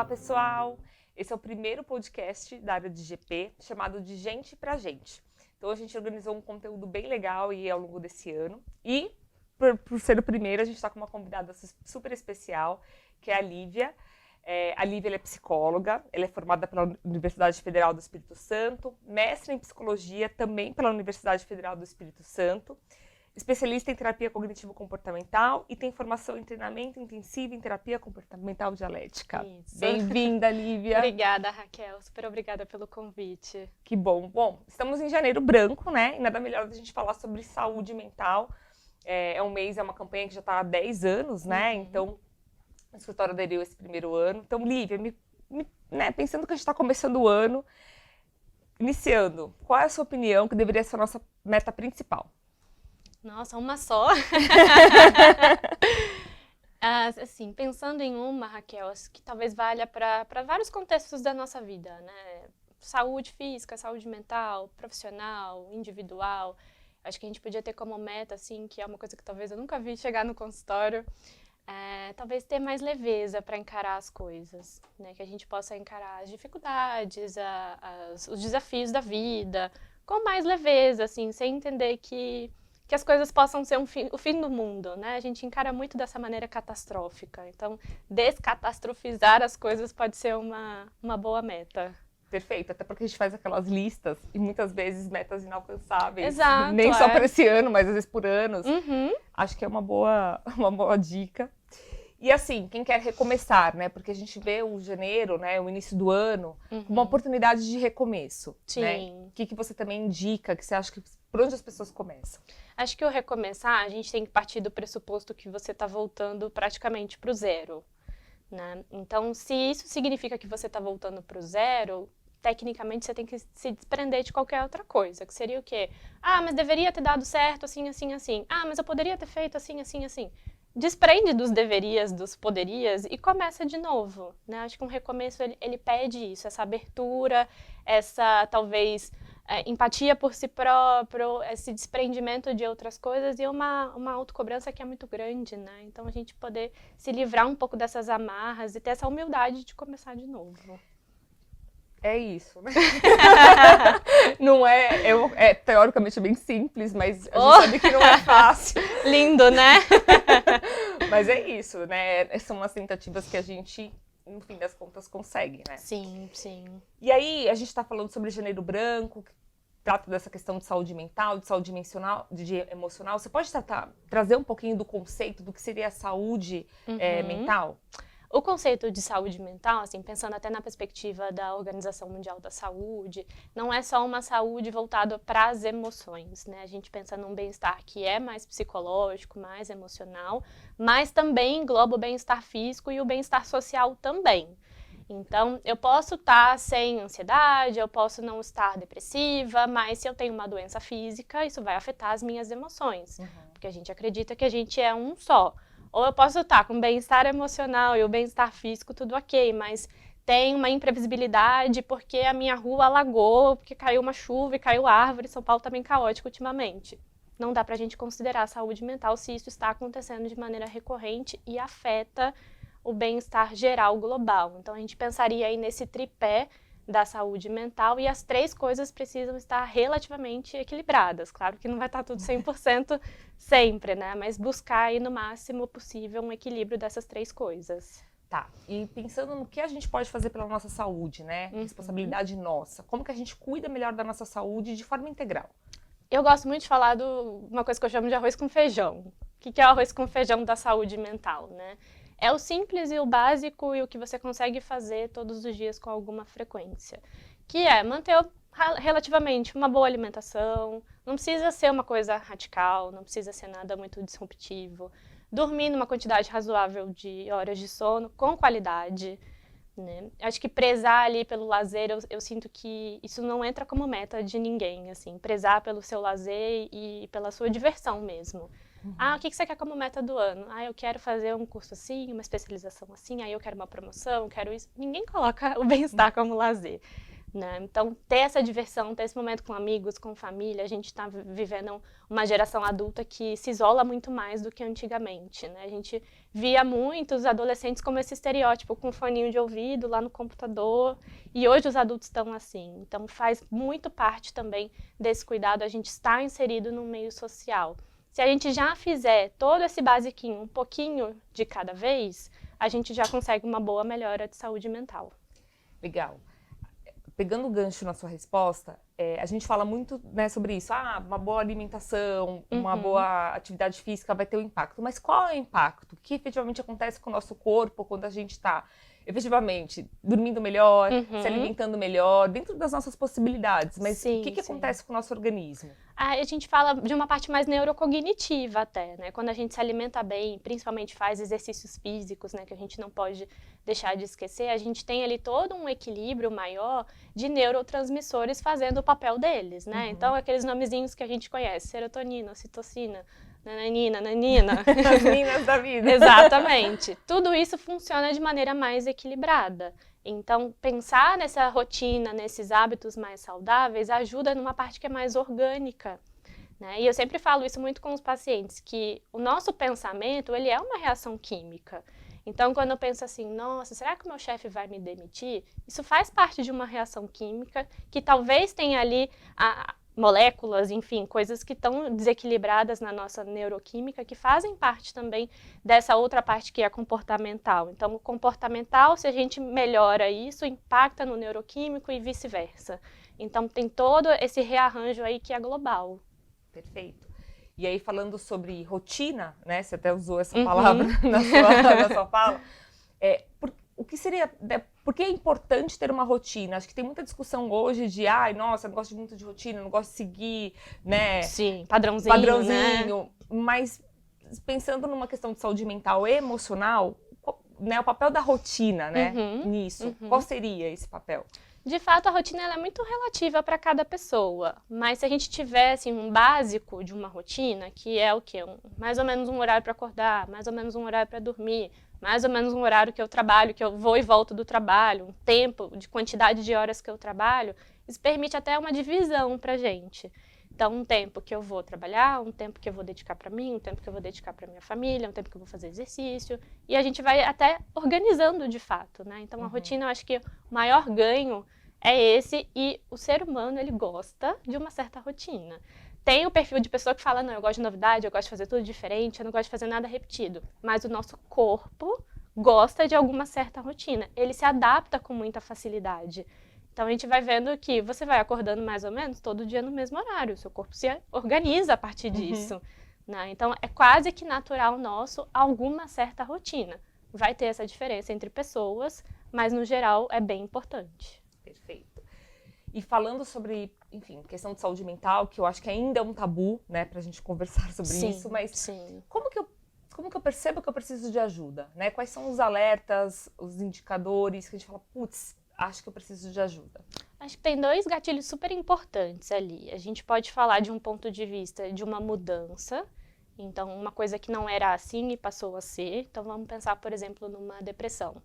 Olá, pessoal! Esse é o primeiro podcast da área de GP, chamado de Gente pra Gente. Então, a gente organizou um conteúdo bem legal ao longo desse ano. E, por ser o primeiro, a gente está com uma convidada super especial, que é a Lívia. A Lívia ela é psicóloga, ela é formada pela Universidade Federal do Espírito Santo, mestre em psicologia também pela Universidade Federal do Espírito Santo, especialista em terapia cognitivo-comportamental e tem formação em treinamento intensivo em terapia comportamental dialética. Isso. Bem-vinda, Lívia. Obrigada, Raquel. Super obrigada pelo convite. Que bom. Bom, estamos em Janeiro Branco, né? E nada melhor da gente falar sobre saúde mental. É uma campanha que já está há 10 anos, né? Então, o escritório aderiu esse primeiro ano. Então, Lívia, pensando que a gente está começando o ano, iniciando, qual é a sua opinião que deveria ser a nossa meta principal? Nossa, uma só? Assim, pensando em uma, Raquel, que talvez valha para vários contextos da nossa vida, né? Saúde física, saúde mental, profissional, individual. Acho que a gente podia ter como meta, assim, que é uma coisa que talvez eu nunca vi chegar no consultório, talvez ter mais leveza para encarar as coisas, né? Que a gente possa encarar as dificuldades, os desafios da vida com mais leveza, assim, sem entender que as coisas possam ser o fim do mundo, né? A gente encara muito dessa maneira catastrófica. Então, descatastrofizar as coisas pode ser uma boa meta. Perfeito, até porque a gente faz aquelas listas e muitas vezes metas inalcançáveis. Exato. Nem só para esse ano, mas às vezes por anos. Uhum. Acho que é uma boa dica. E assim, quem quer recomeçar, né? Porque a gente vê o janeiro, né? O início do ano, como uma oportunidade de recomeço. Sim. Né? O que você também indica, que você acha que por onde as pessoas começam? Acho que o recomeçar, a gente tem que partir do pressuposto que você está voltando praticamente para o zero, né? Então, se isso significa que você está voltando para o zero, tecnicamente você tem que se desprender de qualquer outra coisa, que seria o quê? Mas deveria ter dado certo assim, assim, assim. Mas eu poderia ter feito assim, assim, assim. Desprende dos deverias, dos poderias e começa de novo, né? Acho que um recomeço, ele pede isso, essa abertura, essa, talvez, empatia por si próprio, esse desprendimento de outras coisas e uma autocobrança que é muito grande, né? Então, a gente poder se livrar um pouco dessas amarras e ter essa humildade de começar de novo. É isso, né? Não teoricamente bem simples, mas a gente sabe que não é fácil. Lindo, né? Mas é isso, né? São as tentativas que a gente, no fim das contas, consegue, né? Sim, sim. E aí, a gente está falando sobre Janeiro Branco, que trata dessa questão de saúde mental, de saúde emocional. Você pode trazer um pouquinho do conceito do que seria a saúde mental? O conceito de saúde mental, assim, pensando até na perspectiva da Organização Mundial da Saúde, não é só uma saúde voltada para as emoções, né? A gente pensa num bem-estar que é mais psicológico, mais emocional, mas também engloba o bem-estar físico e o bem-estar social também. Então, eu posso estar sem ansiedade, eu posso não estar depressiva, mas se eu tenho uma doença física, isso vai afetar as minhas emoções, porque a gente acredita que a gente é um só. Ou eu posso estar com bem-estar emocional e o bem-estar físico, tudo ok, mas tem uma imprevisibilidade porque a minha rua alagou, porque caiu uma chuva e caiu árvore, São Paulo está bem caótico ultimamente. Não dá para a gente considerar a saúde mental se isso está acontecendo de maneira recorrente e afeta o bem-estar geral global. Então, a gente pensaria aí nesse tripé da saúde mental e as três coisas precisam estar relativamente equilibradas. Claro que não vai estar tudo 100% sempre, né? Mas buscar aí no máximo possível um equilíbrio dessas três coisas. Tá, e pensando no que a gente pode fazer pela nossa saúde, né? Responsabilidade nossa. Como que a gente cuida melhor da nossa saúde de forma integral? Eu gosto muito de falar de uma coisa que eu chamo de arroz com feijão. O que é o arroz com feijão da saúde mental, né? É o simples e o básico e o que você consegue fazer todos os dias com alguma frequência. Que é manter relativamente uma boa alimentação, não precisa ser uma coisa radical, não precisa ser nada muito disruptivo. Dormir numa quantidade razoável de horas de sono, com qualidade, né? Acho que prezar ali pelo lazer, eu sinto que isso não entra como meta de ninguém, assim. Prezar pelo seu lazer e pela sua diversão mesmo. O que você quer como meta do ano? Eu quero fazer um curso assim, uma especialização assim, eu quero uma promoção, quero isso. Ninguém coloca o bem-estar como lazer. né? Então, ter essa diversão, ter esse momento com amigos, com família, a gente está vivendo uma geração adulta que se isola muito mais do que antigamente, né? A gente via muitos adolescentes como esse estereótipo, com foninho de ouvido lá no computador, e hoje os adultos estão assim. Então, faz muito parte também desse cuidado, a gente está inserido no meio social. Se a gente já fizer todo esse basiquinho, um pouquinho de cada vez, a gente já consegue uma boa melhora de saúde mental. Legal. Pegando o gancho na sua resposta, a gente fala muito, né, sobre isso. Uma boa alimentação, uma boa atividade física vai ter um impacto. Mas qual é o impacto? O que efetivamente acontece com o nosso corpo quando a gente está, efetivamente, dormindo melhor, se alimentando melhor, dentro das nossas possibilidades? Mas Sim, o que acontece com o nosso organismo? A gente fala de uma parte mais neurocognitiva até, né? Quando a gente se alimenta bem, principalmente faz exercícios físicos, né? Que a gente não pode deixar de esquecer, a gente tem ali todo um equilíbrio maior de neurotransmissores fazendo o papel deles, né? Então, aqueles nomezinhos que a gente conhece, serotonina, ocitocina, nananina, nanina. As minas da vida. Exatamente. Tudo isso funciona de maneira mais equilibrada. Então, pensar nessa rotina, nesses hábitos mais saudáveis, ajuda numa parte que é mais orgânica, né? E eu sempre falo isso muito com os pacientes, que o nosso pensamento, ele é uma reação química. Então, quando eu penso assim, nossa, será que o meu chefe vai me demitir? Isso faz parte de uma reação química que talvez tenha ali moléculas, enfim, coisas que estão desequilibradas na nossa neuroquímica, que fazem parte também dessa outra parte que é comportamental. Então, o comportamental, se a gente melhora isso, impacta no neuroquímico e vice-versa. Então, tem todo esse rearranjo aí que é global. Perfeito. E aí, falando sobre rotina, né, você até usou essa palavra na sua fala, o que seria, por que é importante ter uma rotina? Acho que tem muita discussão hoje de, nossa, eu não gosto muito de rotina, eu não gosto de seguir, né? Sim, padrãozinho, né? Mas pensando numa questão de saúde mental e emocional, né, o papel da rotina, né, nisso, qual seria esse papel? De fato, a rotina ela é muito relativa para cada pessoa, mas se a gente tiver assim, um básico de uma rotina, que é o quê? Mais ou menos um horário para acordar, mais ou menos um horário para dormir, mais ou menos um horário que eu trabalho, que eu vou e volto do trabalho, um tempo de quantidade de horas que eu trabalho, isso permite até uma divisão para a gente. Então, um tempo que eu vou trabalhar, um tempo que eu vou dedicar para mim, um tempo que eu vou dedicar para minha família, um tempo que eu vou fazer exercício. E a gente vai até organizando de fato, né? Então, a rotina, eu acho que o maior ganho é esse. E o ser humano, ele gosta de uma certa rotina. Tem o perfil de pessoa que fala, não, eu gosto de novidade, eu gosto de fazer tudo diferente, eu não gosto de fazer nada repetido. Mas o nosso corpo gosta de alguma certa rotina. Ele se adapta com muita facilidade. Então, a gente vai vendo que você vai acordando mais ou menos todo dia no mesmo horário. O seu corpo se organiza a partir disso, né? Então, é quase que natural nosso alguma certa rotina. Vai ter essa diferença entre pessoas, mas, no geral, é bem importante. Perfeito. E falando sobre, enfim, questão de saúde mental, que eu acho que ainda é um tabu, né, pra gente conversar sobre isso, mas como que eu percebo que eu preciso de ajuda, né? Quais são os alertas, os indicadores que a gente fala, putz, acho que eu preciso de ajuda? Acho que tem dois gatilhos super importantes ali. A gente pode falar de um ponto de vista de uma mudança, então uma coisa que não era assim e passou a ser. Então vamos pensar, por exemplo, numa depressão.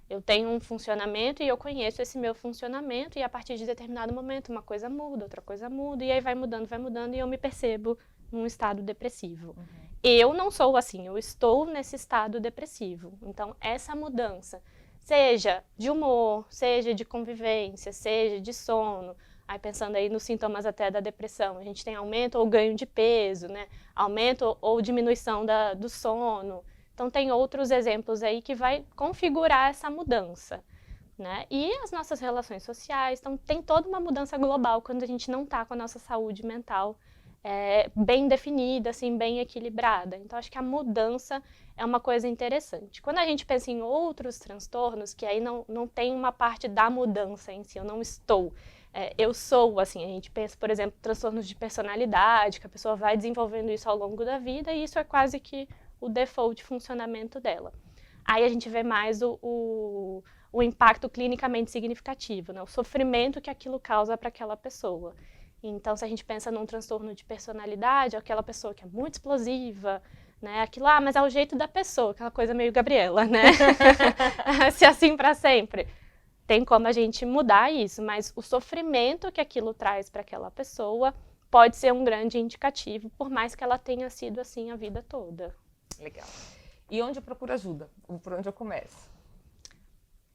Eu tenho um funcionamento e eu conheço esse meu funcionamento e a partir de determinado momento uma coisa muda, outra coisa muda e aí vai mudando e eu me percebo num estado depressivo. Eu não sou assim, eu estou nesse estado depressivo. Então essa mudança, seja de humor, seja de convivência, seja de sono, aí pensando aí nos sintomas até da depressão, a gente tem aumento ou ganho de peso, né? Aumento ou diminuição do sono. Então, tem outros exemplos aí que vai configurar essa mudança, né? E as nossas relações sociais, então tem toda uma mudança global quando a gente não está com a nossa saúde mental bem definida, assim, bem equilibrada. Então, acho que a mudança é uma coisa interessante. Quando a gente pensa em outros transtornos, que aí não tem uma parte da mudança em si, eu não estou, eu sou, assim, a gente pensa, por exemplo, transtornos de personalidade, que a pessoa vai desenvolvendo isso ao longo da vida e isso é quase que o default de funcionamento dela. Aí a gente vê mais o impacto clinicamente significativo, né? O sofrimento que aquilo causa para aquela pessoa. Então, se a gente pensa num transtorno de personalidade, aquela pessoa que é muito explosiva, né? Aquilo, mas é o jeito da pessoa, aquela coisa meio Gabriela, né? Se assim para sempre. tem como a gente mudar isso, mas o sofrimento que aquilo traz para aquela pessoa pode ser um grande indicativo, por mais que ela tenha sido assim a vida toda. Legal. E onde eu procuro ajuda? Por onde eu começo?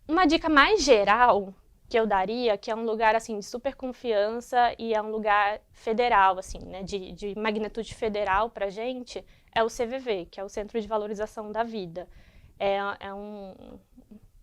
Uma dica mais geral que eu daria, que é um lugar assim de super confiança e é um lugar federal, assim, né, de magnitude federal pra gente, é o CVV, que é o Centro de Valorização da Vida.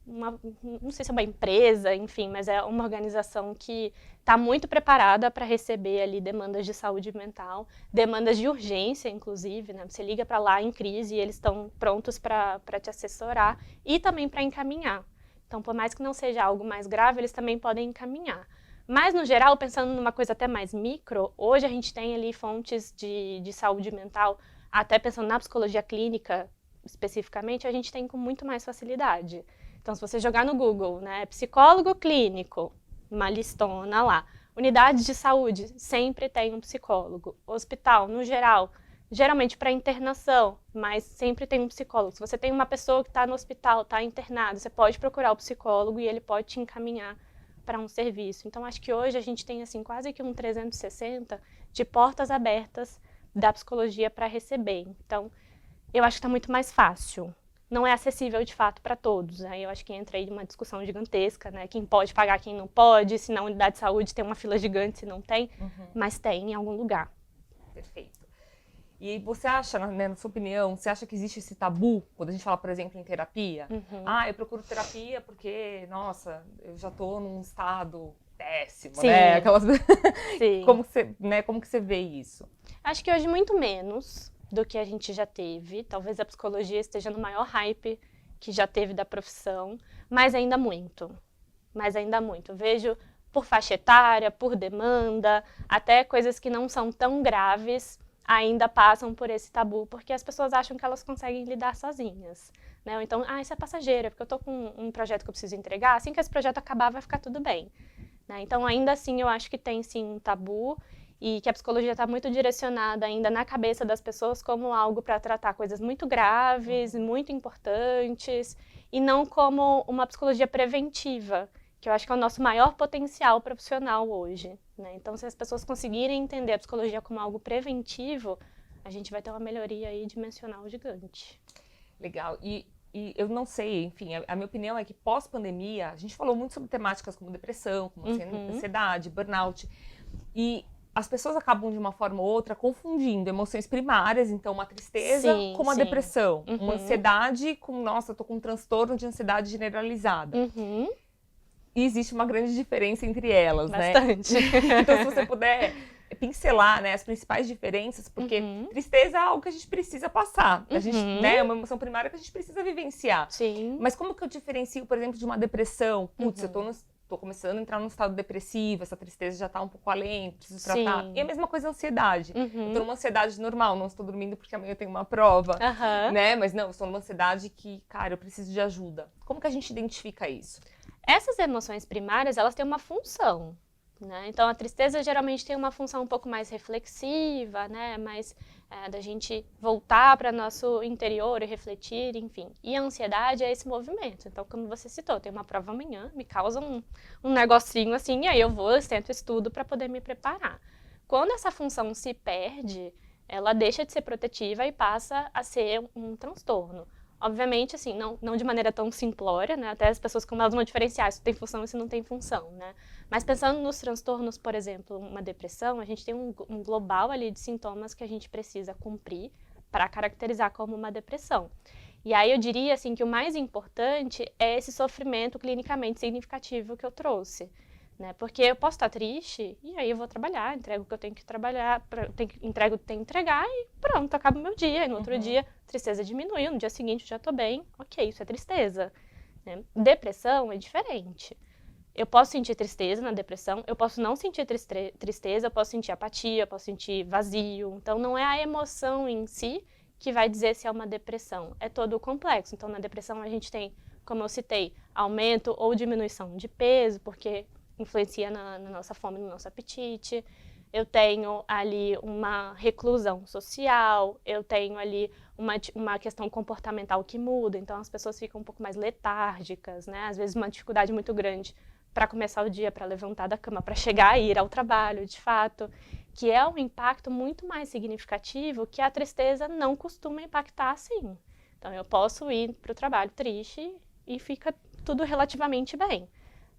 Não sei se é uma empresa, enfim, mas é uma organização que está muito preparada para receber ali demandas de saúde mental, demandas de urgência, inclusive, né? Você liga para lá em crise e eles estão prontos para te assessorar e também para encaminhar. Então, por mais que não seja algo mais grave, eles também podem encaminhar. Mas, no geral, pensando numa coisa até mais micro, hoje a gente tem ali fontes de saúde mental, até pensando na psicologia clínica, especificamente, a gente tem com muito mais facilidade. Então, se você jogar no Google, né, psicólogo clínico, uma listona lá, unidades de saúde, sempre tem um psicólogo. Hospital, no geral, geralmente para internação, mas sempre tem um psicólogo. Se você tem uma pessoa que está no hospital, está internada, você pode procurar o psicólogo e ele pode te encaminhar para um serviço. Então, acho que hoje a gente tem assim quase que um 360 de portas abertas da psicologia para receber. Então, eu acho que está muito mais fácil. Não é acessível de fato para todos. Aí eu acho que entra aí uma discussão gigantesca, né? Quem pode pagar, quem não pode, se na unidade de saúde tem uma fila gigante, se não tem, mas tem em algum lugar. Perfeito. E você acha, né, na sua opinião, você acha que existe esse tabu quando a gente fala, por exemplo, em terapia? Eu procuro terapia porque, nossa, eu já estou num estado péssimo, Sim. né? Aquelas... Sim. Como que você vê isso? Acho que hoje muito menos do que a gente já teve. Talvez a psicologia esteja no maior hype que já teve da profissão, mas ainda muito. Vejo por faixa etária, por demanda, até coisas que não são tão graves ainda passam por esse tabu, porque as pessoas acham que elas conseguem lidar sozinhas. Né? Ou então, isso é passageiro, é porque eu estou com um projeto que eu preciso entregar, assim que esse projeto acabar vai ficar tudo bem. Né? Então, ainda assim, eu acho que tem sim um tabu, e que a psicologia está muito direcionada ainda na cabeça das pessoas como algo para tratar coisas muito graves, muito importantes, e não como uma psicologia preventiva, que eu acho que é o nosso maior potencial profissional hoje. Né? Então, se as pessoas conseguirem entender a psicologia como algo preventivo, a gente vai ter uma melhoria aí dimensional gigante. Legal. E eu não sei, enfim, a minha opinião é que pós-pandemia, a gente falou muito sobre temáticas como depressão, como ansiedade, burnout, e as pessoas acabam, de uma forma ou outra, confundindo emoções primárias, então uma tristeza com uma depressão, uma ansiedade com, nossa, eu tô com um transtorno de ansiedade generalizada. E existe uma grande diferença entre elas, Bastante. Né? Então, se você puder pincelar, né, as principais diferenças, porque tristeza é algo que a gente precisa passar. A gente, né, é uma emoção primária que a gente precisa vivenciar. Sim. Mas como que eu diferencio, por exemplo, de uma depressão? Putz, eu tô começando a entrar num estado depressivo, essa tristeza já tá um pouco além, preciso tratar. Sim. E a mesma coisa a ansiedade. Eu tô numa ansiedade normal, não estou dormindo porque amanhã eu tenho uma prova, né? Mas não, eu estou numa ansiedade que, cara, eu preciso de ajuda. Como que a gente identifica isso? Essas emoções primárias, elas têm uma função, né? Então, a tristeza geralmente tem uma função um pouco mais reflexiva, né? Mais da gente voltar para nosso interior e refletir, enfim. E a ansiedade é esse movimento. Então, como você citou, tem uma prova amanhã, me causa um negocinho assim, e aí eu vou, tento estudo para poder me preparar. Quando essa função se perde, ela deixa de ser protetiva e passa a ser um transtorno. Obviamente, assim, não de maneira tão simplória, né? Até as pessoas, como elas vão diferenciar se tem função e se não tem função, né? Mas pensando nos transtornos, por exemplo, uma depressão, a gente tem um global ali de sintomas que a gente precisa cumprir para caracterizar como uma depressão. E aí eu diria, assim, que o mais importante é esse sofrimento clinicamente significativo que eu trouxe. Né? Porque eu posso estar triste e aí eu vou trabalhar, entrego o que eu tenho que trabalhar, entrego o que tenho que entregar e pronto, acaba o meu dia. E no outro dia, a tristeza diminuiu, no dia seguinte eu já estou bem, ok, isso é tristeza. Né? Depressão é diferente. Eu posso sentir tristeza na depressão, eu posso não sentir tristeza, eu posso sentir apatia, eu posso sentir vazio. Então não é a emoção em si que vai dizer se é uma depressão, é todo o complexo. Então na depressão a gente tem, como eu citei, aumento ou diminuição de peso, porque influencia na nossa fome, no nosso apetite. eu tenho ali uma reclusão social, eu tenho ali uma questão comportamental que muda, então as pessoas ficam um pouco mais letárgicas, né? Às vezes uma dificuldade muito grande para começar o dia, para levantar da cama, para chegar e ir ao trabalho, de fato, que é um impacto muito mais significativo que a tristeza não costuma impactar assim. Então eu posso ir para o trabalho triste e fica tudo relativamente bem.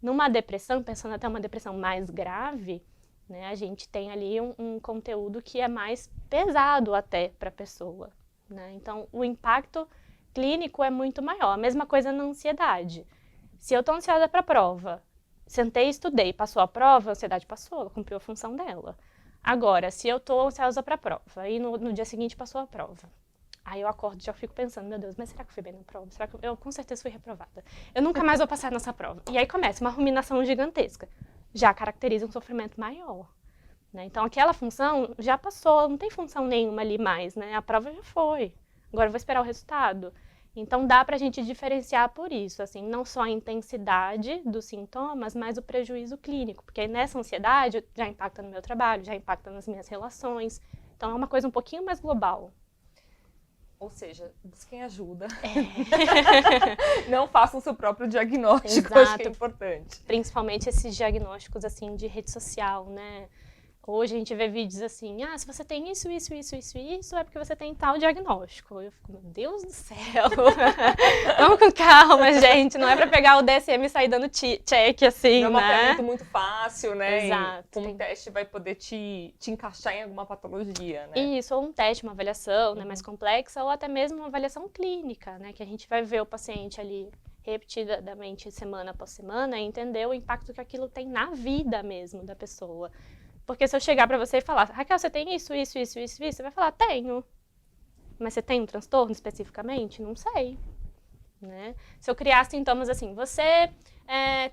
Numa depressão, pensando até uma depressão mais grave, né, a gente tem ali um conteúdo que é mais pesado até para a pessoa, né? Então, o impacto clínico é muito maior. A mesma coisa na ansiedade. Se eu estou ansiosa para a prova, sentei e estudei, passou a prova, a ansiedade passou, ela cumpriu a função dela. Agora, se eu estou ansiosa para a prova e no dia seguinte passou a prova, aí eu acordo e já fico pensando, meu Deus, mas será que eu fui bem na prova? Será que eu com certeza fui reprovada? Eu nunca mais vou passar nessa prova. E aí começa uma ruminação gigantesca. Já caracteriza um sofrimento maior, né? Então aquela função já passou, não tem função nenhuma ali mais, né? A prova já foi, agora eu vou esperar o resultado. Então dá pra gente diferenciar por isso, assim, não só a intensidade dos sintomas, mas o prejuízo clínico, porque nessa ansiedade já impacta no meu trabalho, já impacta nas minhas relações, então é uma coisa um pouquinho mais global. Ou seja, busquem ajuda. Não façam o seu próprio diagnóstico, acho que é importante. Principalmente esses diagnósticos assim de rede social, né? Hoje a gente vê vídeos assim, se você tem isso, é porque você tem tal diagnóstico. Eu fico, meu Deus do céu. Vamos com calma, gente. Não é pra pegar o DSM e sair dando check, assim, não é um né? mapeamento muito fácil, né? Exato. Com um teste vai poder te encaixar em alguma patologia, né? Isso, ou um teste, uma avaliação, né, mais complexa, ou até mesmo uma avaliação clínica, né? Que a gente vai ver o paciente ali repetidamente, semana após semana, e entender o impacto que aquilo tem na vida mesmo da pessoa. Porque se eu chegar pra você e falar, Raquel, você tem isso, você vai falar, tenho. Mas você tem um transtorno especificamente? Não sei. Né? Se eu criar sintomas assim, você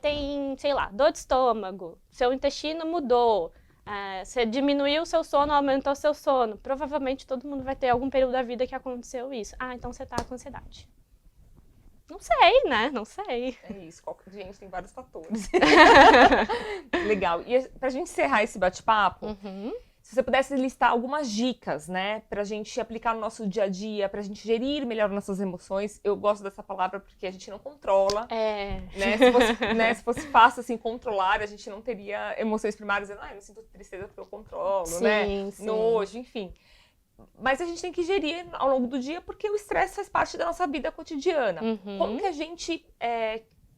tem, sei lá, dor de estômago, seu intestino mudou, você diminuiu o seu sono, aumentou o seu sono, provavelmente todo mundo vai ter algum período da vida que aconteceu isso. Então você tá com ansiedade. Não sei, né? Não sei. É isso, gente, tem vários fatores. Legal. E pra gente encerrar esse bate-papo, se você pudesse listar algumas dicas, né, pra gente aplicar no nosso dia a dia, pra gente gerir melhor nossas emoções. Eu gosto dessa palavra porque a gente não controla. Né? Se fosse fácil, assim, controlar, a gente não teria emoções primárias dizendo, eu não sinto tristeza porque eu controlo, sim, né? Sim. Nojo, enfim. Mas a gente tem que gerir ao longo do dia porque o estresse faz parte da nossa vida cotidiana. Como que a gente,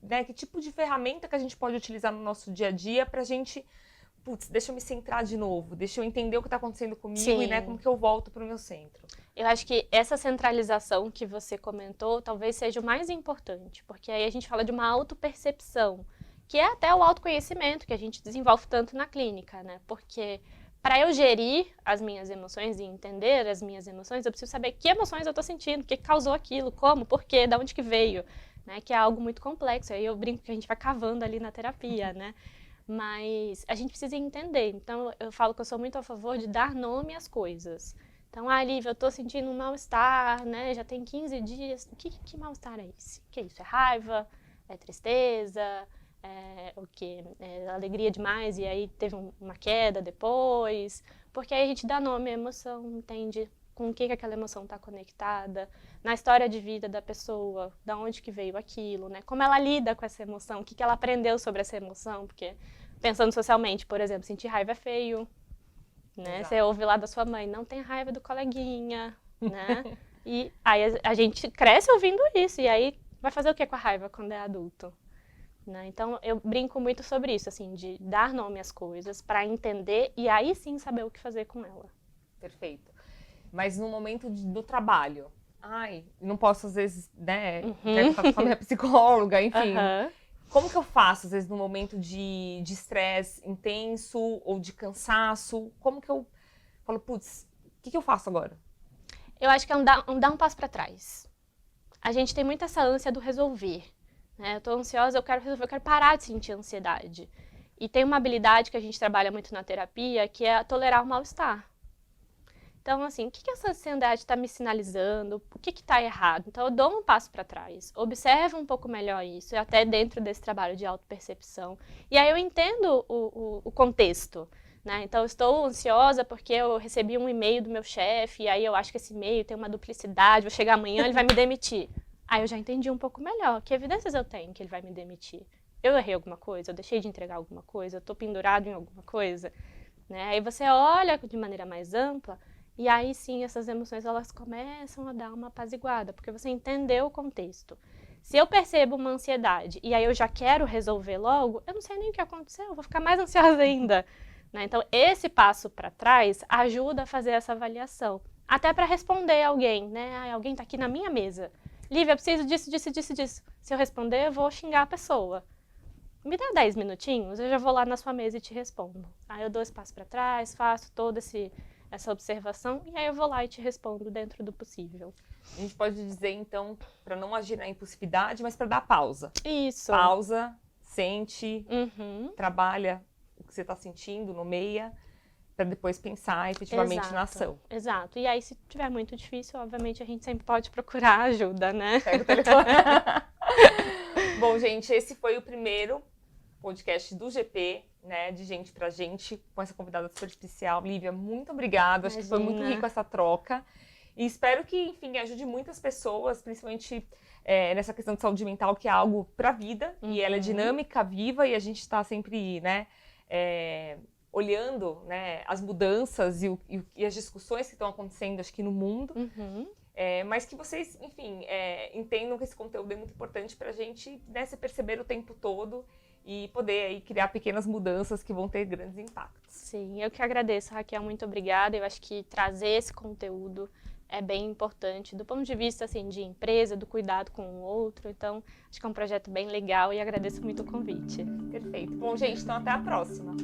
né, que tipo de ferramenta que a gente pode utilizar no nosso dia a dia pra gente, deixa eu me centrar de novo, deixa eu entender o que tá acontecendo comigo Sim. e, né, como que eu volto pro meu centro. Eu acho que essa centralização que você comentou talvez seja o mais importante, porque aí a gente fala de uma autopercepção, que é até o autoconhecimento que a gente desenvolve tanto na clínica, né? Porque para eu gerir as minhas emoções e entender as minhas emoções, eu preciso saber que emoções eu tô sentindo, o que causou aquilo, como, por quê, de onde que veio, né? Que é algo muito complexo. Aí eu brinco que a gente vai cavando ali na terapia, né? Mas a gente precisa entender. Então, eu falo que eu sou muito a favor de dar nome às coisas. Então, Lívia, eu tô sentindo um mal-estar, né? Já tem 15 dias. Que mal-estar é esse? Que é isso? É raiva? É tristeza? O quê? É alegria demais e aí teve uma queda depois? Porque aí a gente dá nome à emoção, entende com o que aquela emoção está conectada, na história de vida da pessoa, da onde que veio aquilo, né? Como ela lida com essa emoção, o que ela aprendeu sobre essa emoção, porque pensando socialmente, por exemplo, sentir raiva é feio, né? Você ouve lá da sua mãe, não tem raiva do coleguinha, né? E aí a gente cresce ouvindo isso, e aí vai fazer o que com a raiva quando é adulto? Né? Então eu brinco muito sobre isso, assim, de dar nome às coisas para entender e aí sim saber o que fazer com ela. Perfeito. Mas no momento do trabalho, não posso às vezes, né, com a minha psicóloga, enfim. Como que eu faço, às vezes, no momento de estresse intenso ou de cansaço? Como que eu falo, o que eu faço agora? Eu acho que é dar um passo para trás. A gente tem muito essa ânsia do resolver. Né? Eu tô ansiosa, eu quero resolver, eu quero parar de sentir ansiedade. E tem uma habilidade que a gente trabalha muito na terapia, que é tolerar o mal-estar. Então, assim, o que essa ansiedade está me sinalizando? O que está errado? Então, eu dou um passo para trás, observo um pouco melhor isso, até dentro desse trabalho de autopercepção. E aí eu entendo o contexto. né? Então, eu estou ansiosa porque eu recebi um e-mail do meu chefe, e aí eu acho que esse e-mail tem uma duplicidade, vou chegar amanhã, ele vai me demitir. Aí eu já entendi um pouco melhor. Que evidências eu tenho que ele vai me demitir? Eu errei alguma coisa? Eu deixei de entregar alguma coisa? Eu estou pendurado em alguma coisa? Né? Aí você olha de maneira mais ampla, e aí sim essas emoções elas começam a dar uma apaziguada, porque você entendeu o contexto. Se eu percebo uma ansiedade e aí eu já quero resolver logo, eu não sei nem o que aconteceu, eu vou ficar mais ansiosa ainda. Né? Então, esse passo para trás ajuda a fazer essa avaliação. Até para responder alguém, né? Ah, alguém está aqui na minha mesa. Lívia, eu preciso disso, disso, disso, disso. Se eu responder, eu vou xingar a pessoa. Me dá 10 minutinhos, eu já vou lá na sua mesa e te respondo. Aí eu dou esse passo para trás, faço toda essa observação e aí eu vou lá e te respondo dentro do possível. A gente pode dizer, então, para não agir na impulsividade, mas para dar pausa. Isso. Pausa, sente, trabalha o que você está sentindo, nomeia, para depois pensar efetivamente na ação. Exato. E aí, se tiver muito difícil, obviamente, a gente sempre pode procurar ajuda, né? Pega o telefone. Bom, gente, esse foi o primeiro podcast do GP, né, de Gente pra Gente, com essa convidada super especial. Lívia, muito obrigada. Acho que foi muito rico essa troca. E espero que, enfim, ajude muitas pessoas, principalmente nessa questão de saúde mental, que é algo pra vida. E ela é dinâmica, viva, e a gente está sempre, né, olhando, né, as mudanças e as discussões que estão acontecendo, acho que no mundo. Mas que vocês, enfim, entendam que esse conteúdo é muito importante pra gente, né, se perceber o tempo todo e poder aí criar pequenas mudanças que vão ter grandes impactos. Sim, eu que agradeço, Raquel, muito obrigada. Eu acho que trazer esse conteúdo é bem importante do ponto de vista assim, de empresa, do cuidado com o outro. Então, acho que é um projeto bem legal e agradeço muito o convite. Perfeito. Bom, gente, então até a próxima.